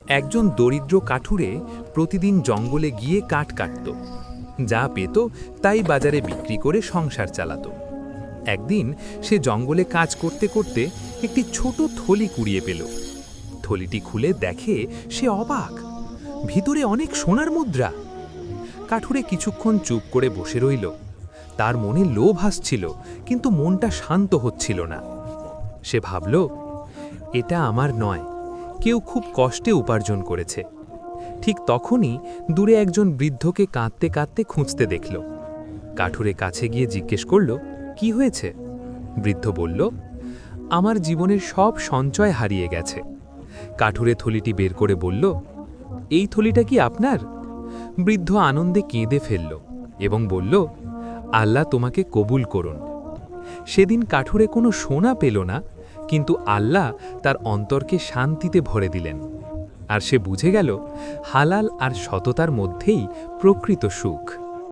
একজন দরিদ্র কাঠুরে প্রতিদিন জঙ্গলে গিয়ে কাঠ কাটত। যা পেত তাই বাজারে বিক্রি করে সংসার চালাত। একদিন সে জঙ্গলে কাজ করতে করতে একটি ছোট থলি কুড়িয়ে পেল। থলিটি খুলে দেখে সে অবাক, ভিতরে অনেক সোনার মুদ্রা। কাঠুরে কিছুক্ষণ চুপ করে বসে রইল। তার মনে লোভ আসছিল, কিন্তু মনটা শান্ত হচ্ছিল না। সে ভাবল, এটা আমার নয়, কেউ খুব কষ্টে উপার্জন করেছে। ঠিক তখনই দূরে একজন বৃদ্ধকে কাঁদতে কাঁদতে খুঁজতে দেখল। কাঠুরে কাছে গিয়ে জিজ্ঞেস করল, কি হয়েছে? বৃদ্ধ বলল, আমার জীবনের সব সঞ্চয় হারিয়ে গেছে। কাঠুরে থলিটি বের করে বলল, এই থলিটা কি আপনার? বৃদ্ধ আনন্দে কেঁদে ফেলল এবং বলল, আল্লাহ তোমাকে কবুল করুন। সেদিন কাঠুরে কোনো সোনা পেল না, কিন্তু আল্লাহ তার অন্তরকে শান্তিতে ভরে দিলেন। আর সে বুঝে গেল, হালাল আর সততার মধ্যেই প্রকৃত সুখ।